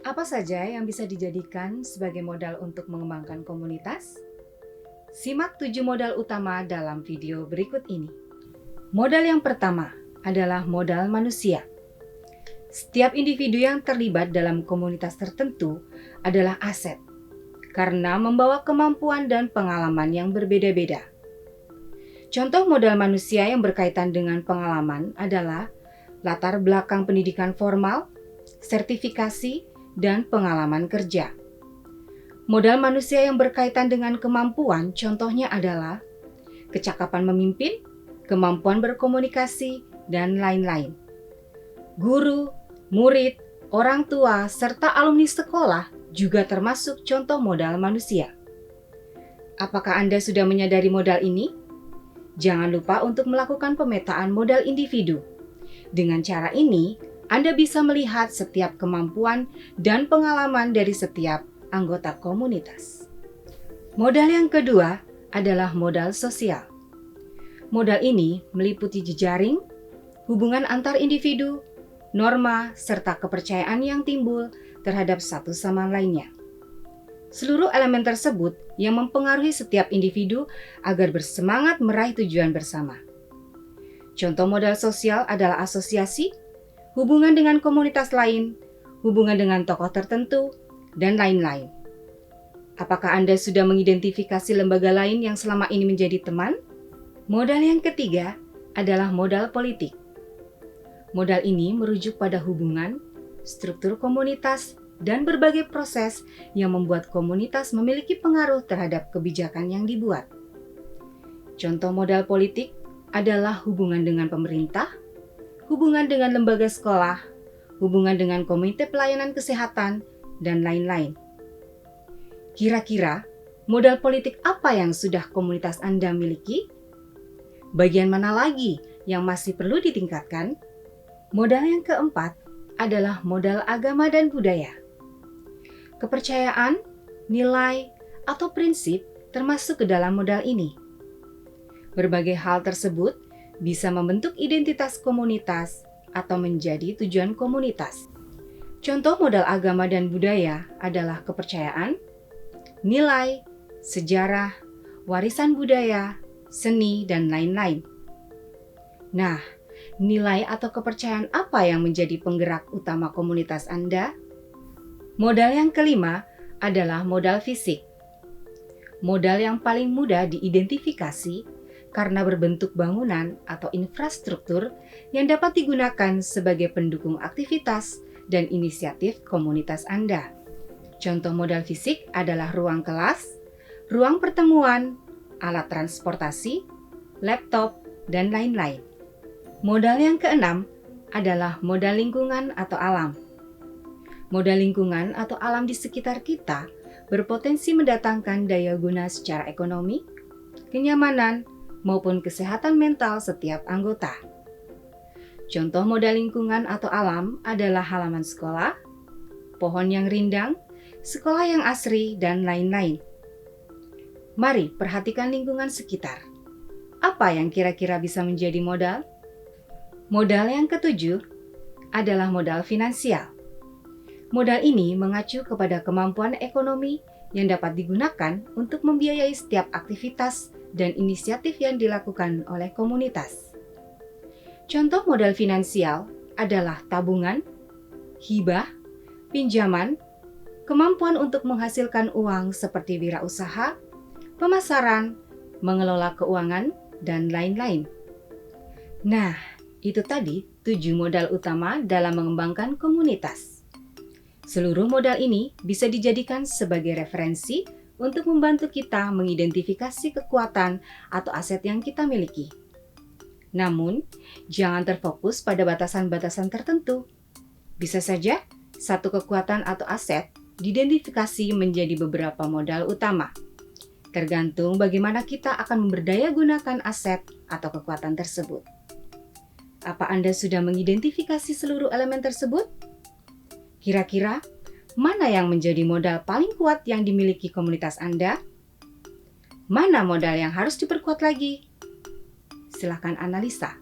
Apa saja yang bisa dijadikan sebagai modal untuk mengembangkan komunitas? Simak 7 modal utama dalam video berikut ini. Modal yang pertama adalah modal manusia. Setiap individu yang terlibat dalam komunitas tertentu adalah aset karena membawa kemampuan dan pengalaman yang berbeda-beda. Contoh modal manusia yang berkaitan dengan pengalaman adalah latar belakang pendidikan formal, sertifikasi, dan pengalaman kerja. Modal manusia yang berkaitan dengan kemampuan contohnya adalah kecakapan memimpin, kemampuan berkomunikasi, dan lain-lain. Guru, murid, orang tua, serta alumni sekolah juga termasuk contoh modal manusia. Apakah Anda sudah menyadari modal ini? Jangan lupa untuk melakukan pemetaan modal individu. Dengan cara ini, Anda bisa melihat setiap kemampuan dan pengalaman dari setiap anggota komunitas. Modal yang kedua adalah modal sosial. Modal ini meliputi jejaring, hubungan antar individu, norma, serta kepercayaan yang timbul terhadap satu sama lainnya. Seluruh elemen tersebut yang mempengaruhi setiap individu agar bersemangat meraih tujuan bersama. Contoh modal sosial adalah asosiasi, hubungan dengan komunitas lain, hubungan dengan tokoh tertentu, dan lain-lain. Apakah Anda sudah mengidentifikasi lembaga lain yang selama ini menjadi teman? Modal yang ketiga adalah modal politik. Modal ini merujuk pada hubungan, struktur komunitas, dan berbagai proses yang membuat komunitas memiliki pengaruh terhadap kebijakan yang dibuat. Contoh modal politik adalah hubungan dengan pemerintah, hubungan dengan lembaga sekolah, hubungan dengan komite pelayanan kesehatan, dan lain-lain. Kira-kira modal politik apa yang sudah komunitas Anda miliki? Bagian mana lagi yang masih perlu ditingkatkan? Modal yang keempat adalah modal agama dan budaya. Kepercayaan, nilai, atau prinsip termasuk ke dalam modal ini. Berbagai hal tersebut bisa membentuk identitas komunitas atau menjadi tujuan komunitas. Contoh modal agama dan budaya adalah kepercayaan, nilai, sejarah, warisan budaya, seni, dan lain-lain. Nah, nilai atau kepercayaan apa yang menjadi penggerak utama komunitas Anda? Modal yang kelima adalah modal fisik. Modal yang paling mudah diidentifikasi karena berbentuk bangunan atau infrastruktur yang dapat digunakan sebagai pendukung aktivitas dan inisiatif komunitas Anda. Contoh modal fisik adalah ruang kelas, ruang pertemuan, alat transportasi, laptop, dan lain-lain. Modal yang keenam adalah modal lingkungan atau alam. Modal lingkungan atau alam di sekitar kita berpotensi mendatangkan daya guna secara ekonomi, kenyamanan, maupun kesehatan mental setiap anggota. Contoh modal lingkungan atau alam adalah halaman sekolah, pohon yang rindang, sekolah yang asri, dan lain-lain. Mari perhatikan lingkungan sekitar. Apa yang kira-kira bisa menjadi modal? Modal yang ketujuh adalah modal finansial. Modal ini mengacu kepada kemampuan ekonomi yang dapat digunakan untuk membiayai setiap aktivitas dan inisiatif yang dilakukan oleh komunitas. Contoh modal finansial adalah tabungan, hibah, pinjaman, kemampuan untuk menghasilkan uang seperti wirausaha, pemasaran, mengelola keuangan, dan lain-lain. Nah, itu tadi 7 modal utama dalam mengembangkan komunitas. Seluruh modal ini bisa dijadikan sebagai referensi untuk membantu kita mengidentifikasi kekuatan atau aset yang kita miliki. Namun, jangan terfokus pada batasan-batasan tertentu. Bisa saja satu kekuatan atau aset diidentifikasi menjadi beberapa modal utama. Tergantung bagaimana kita akan memberdaya gunakan aset atau kekuatan tersebut. Apa Anda sudah mengidentifikasi seluruh elemen tersebut? Kira-kira mana yang menjadi modal paling kuat yang dimiliki komunitas Anda? Mana modal yang harus diperkuat lagi? Silakan analisa.